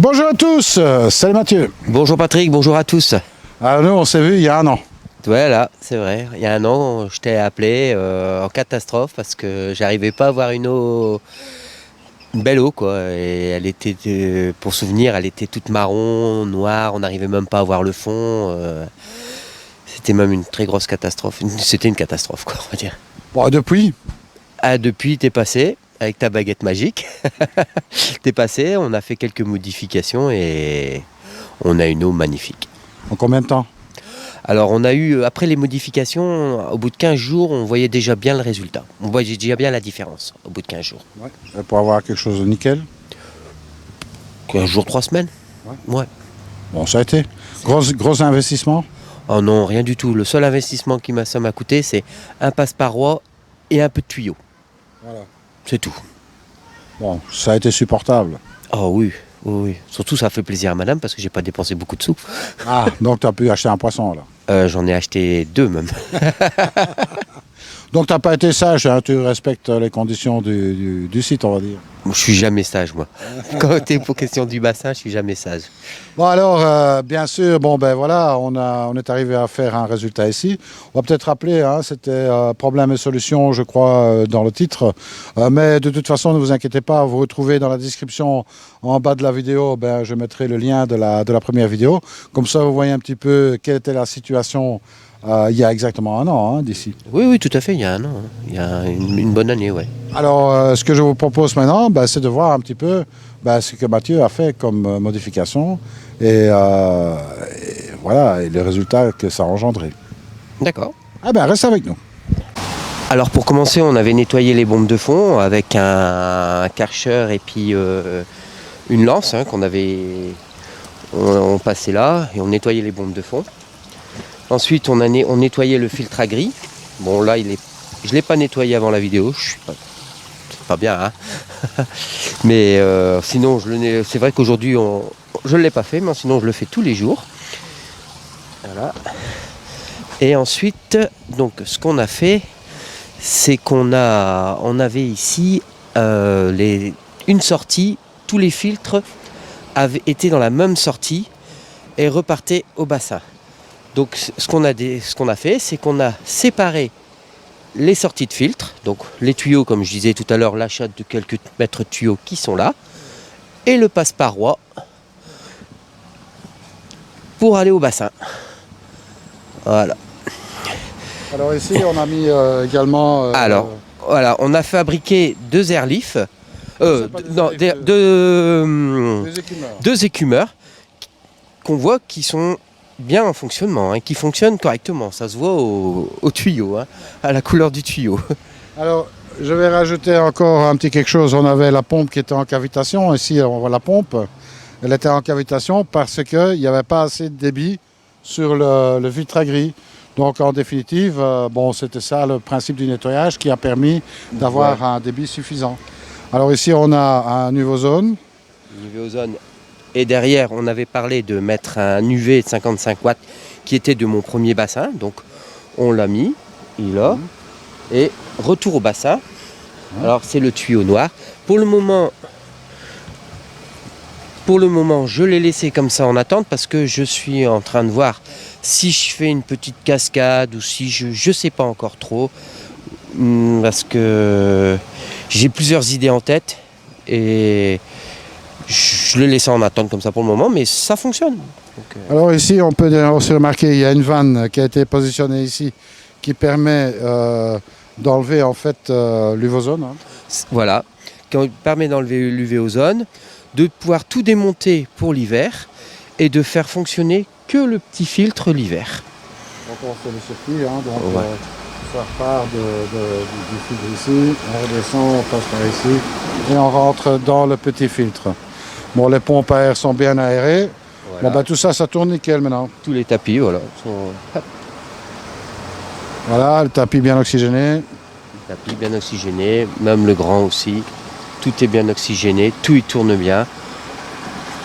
Bonjour à tous, salut Mathieu. Bonjour Patrick, bonjour à tous. Alors nous on s'est vu il y a un an. Voilà, c'est vrai. Il y a un an, je t'ai appelé en catastrophe parce que j'arrivais pas à avoir une belle eau quoi. Et elle était, pour souvenir, elle était toute marron, noire. On n'arrivait même pas à voir le fond. C'était même une très grosse catastrophe. C'était une catastrophe quoi, on va dire. Bon, depuis, Depuis, t'es passé avec ta baguette magique. T'es passé, on a fait quelques modifications et on a une eau magnifique. en combien de temps? Alors on a eu, après les modifications, au bout de 15 jours, on voyait déjà bien le résultat. On voyait déjà bien la différence au bout de 15 jours. Pour avoir quelque chose de nickel. 15 jours, 3 semaines. Ouais. Bon, ça a été. Gros investissement. Oh non, rien du tout. Le seul investissement qui ça m'a coûté, c'est un passe-paroi et un peu de tuyau. Voilà. C'est tout. Bon, ça a été supportable. Oh oui, oui, oui. Surtout ça fait plaisir à madame parce que j'ai pas dépensé beaucoup de sous. Ah, donc tu as pu acheter un poisson là. J'en ai acheté 2 même. Donc tu n'as pas été sage, hein, tu respectes les conditions du site, on va dire. Je suis jamais sage moi. Quand t'es pour question du bassin, je suis jamais sage. Bon alors, bien sûr, bon ben voilà, on est arrivé à faire un résultat ici. On va peut-être rappeler, hein, c'était problème et solution, je crois, dans le titre. Mais de toute façon, ne vous inquiétez pas, vous retrouvez dans la description en bas de la vidéo, ben, je mettrai le lien de la première vidéo. Comme ça, vous voyez un petit peu quelle était la situation il y a exactement un an, hein, d'ici. Oui, oui, tout à fait, il y a un an. Hein. Il y a une bonne année, ouais. Alors, ce que je vous propose maintenant, ben, c'est de voir un petit peu ce que Mathieu a fait comme modification et voilà, et les résultats que ça a engendré. D'accord. Ah ben, reste avec nous. Alors pour commencer, on avait nettoyé les bombes de fond avec un Karcher et puis une lance hein, on passait là et on nettoyait les bombes de fond. Ensuite, on nettoyait le filtre à gris. Bon là, je ne l'ai pas nettoyé avant la vidéo. C'est pas bien, hein. Mais sinon, c'est vrai qu'aujourd'hui, je ne l'ai pas fait, mais sinon je le fais tous les jours. Voilà. Et ensuite, donc, ce qu'on a fait, c'est on avait ici une sortie. Tous les filtres étaient dans la même sortie et repartaient au bassin. Donc ce qu'on a fait, c'est qu'on a séparé les sorties de filtres, donc les tuyaux, comme je disais tout à l'heure, l'achat de quelques mètres de tuyaux qui sont là, et le passe-paroi pour aller au bassin. Voilà. Alors ici, on a mis également... Alors, voilà, on a fabriqué 2 airlifts, deux écumeurs qu'on voit qui sont bien en fonctionnement, hein, qui fonctionnent correctement. Ça se voit au tuyau, hein, à la couleur du tuyau. Alors, je vais rajouter encore un petit quelque chose. On avait la pompe qui était en cavitation. Ici, on voit la pompe. Elle était en cavitation parce qu'il n'y avait pas assez de débit sur le filtre à gris. Donc, en définitive, bon, c'était ça le principe du nettoyage qui a permis d'avoir un débit suffisant. Alors ici, on a un UV-Ozone. UV-Ozone. Et derrière, on avait parlé de mettre un UV de 55 watts qui était de mon premier bassin. Donc, on l'a mis, il est là. Et retour au bassin. Alors, c'est le tuyau noir. Pour le moment, je l'ai laissé comme ça en attente parce que je suis en train de voir si je fais une petite cascade ou si je sais pas encore trop. Parce que j'ai plusieurs idées en tête et je l'ai laissé en attente comme ça pour le moment, mais ça fonctionne. Donc, Alors ici, on peut aussi remarquer, il y a une vanne qui a été positionnée ici qui permet d'enlever en fait l'UV-Ozone. Hein. Voilà, qui permet d'enlever l'UV-Ozone, de pouvoir tout démonter pour l'hiver et de faire fonctionner que le petit filtre l'hiver. Donc on fait le circuit, hein, donc ça repart du filtre ici, on redescend, on passe par ici et on rentre dans le petit filtre. Bon, les pompes à air sont bien aérées. Voilà. Bon, ben, tout ça, ça tourne nickel maintenant. Tous les tapis, voilà. Voilà, le tapis bien oxygéné. Le tapis bien oxygéné, même le grand aussi. Tout est bien oxygéné, tout y tourne bien.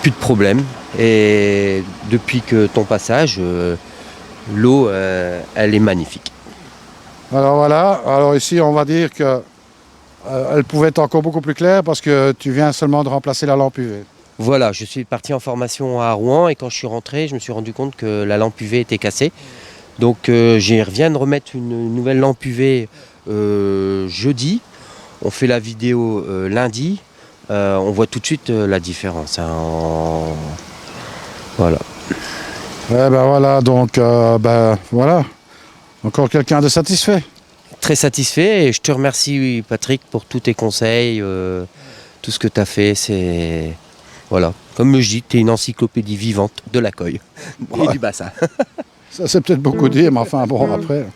Plus de problème. Et depuis que ton passage, l'eau, elle est magnifique. Alors voilà, alors ici, on va dire que elle pouvait être encore beaucoup plus claire parce que tu viens seulement de remplacer la lampe UV. Voilà, je suis parti en formation à Rouen et quand je suis rentré, je me suis rendu compte que la lampe UV était cassée. Donc je viens de remettre une nouvelle lampe UV jeudi. On fait la vidéo lundi. On voit tout de suite la différence. Hein, Voilà. Ouais, ben voilà, donc ben voilà, encore quelqu'un de satisfait. Très satisfait et je te remercie Patrick pour tous tes conseils, tout ce que tu as fait. C'est voilà, comme je dis, tu es une encyclopédie vivante de la Coye et Ouais. du bassin. Ça c'est peut-être beaucoup dire, mais enfin bon après.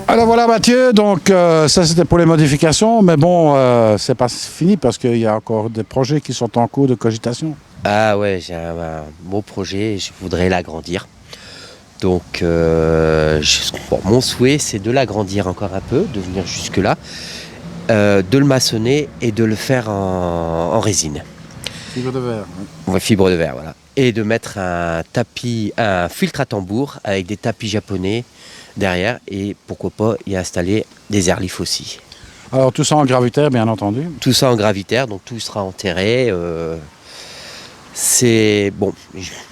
Alors voilà Mathieu, donc ça c'était pour les modifications, mais bon, c'est pas fini parce qu'il y a encore des projets qui sont en cours de cogitation. Ah ouais, j'ai un beau projet et je voudrais l'agrandir. Donc bon, mon souhait c'est de l'agrandir encore un peu, de venir jusque-là, de le maçonner et de le faire en résine. Fibre de verre. Ouais, fibre de verre, voilà. Et de mettre un tapis, un filtre à tambour avec des tapis japonais derrière et pourquoi pas y installer des airlifts aussi. Alors tout ça en gravitaire bien entendu. Tout ça en gravitaire, donc tout sera enterré. C'est bon,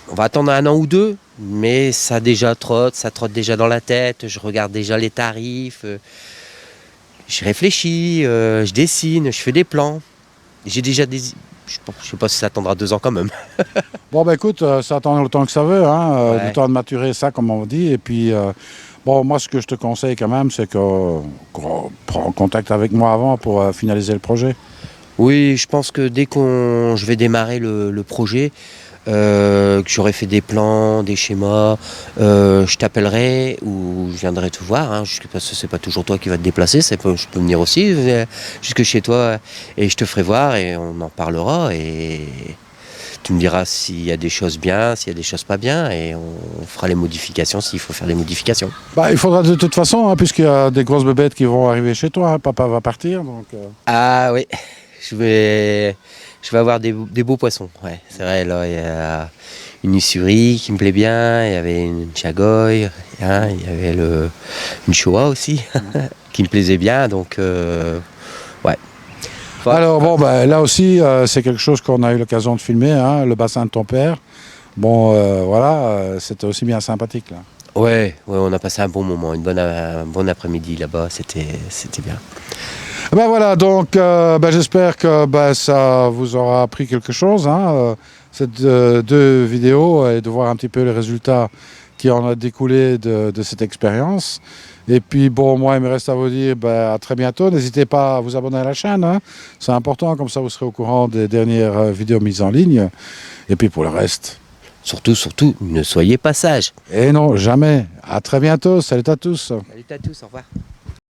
on va attendre un an ou deux, mais ça trotte déjà dans la tête. Je regarde déjà les tarifs. je réfléchis, je dessine, je fais des plans. J'ai déjà des... Je sais pas si ça attendra 2 ans quand même. Bon, ben écoute, ça attend le temps que ça veut, hein, Ouais. le temps de maturer ça, comme on dit. Et puis, bon, moi, ce que je te conseille quand même, c'est qu'on prend contact avec moi avant pour finaliser le projet. Oui, je pense que dès que je vais démarrer le projet, que j'aurai fait des plans, des schémas, je t'appellerai ou je viendrai te voir, hein, parce que c'est pas toujours toi qui vas te déplacer, je peux venir aussi jusque chez toi et je te ferai voir et on en parlera et tu me diras s'il y a des choses bien, s'il y a des choses pas bien et on fera les modifications s'il faut faire des modifications. Bah, il faudra de toute façon, hein, puisqu'il y a des grosses bébêtes qui vont arriver chez toi, hein, papa va partir, donc... Ah oui, je vais avoir des beaux poissons. Ouais, c'est vrai, là, il y a une usuri qui me plaît bien, il y avait une chagoy, hein, il y avait une shoah aussi qui me plaisait bien, donc ouais. Alors bon, ben, là aussi, c'est quelque chose qu'on a eu l'occasion de filmer, hein, le bassin de ton père. Bon, voilà, c'était aussi bien sympathique, là. Ouais, on a passé un bon moment, un bon après-midi là-bas, c'était bien. Ben voilà, donc ben, j'espère que ben, ça vous aura appris quelque chose, hein, ces 2 vidéos, et de voir un petit peu les résultats qui en a découlé de cette expérience. Et puis bon, moi il me reste à vous dire ben, à très bientôt. N'hésitez pas à vous abonner à la chaîne, hein. C'est important, comme ça vous serez au courant des dernières vidéos mises en ligne. Et puis pour le reste... Surtout, ne soyez pas sages. Et non, jamais. À très bientôt. Salut à tous. Salut à tous, au revoir.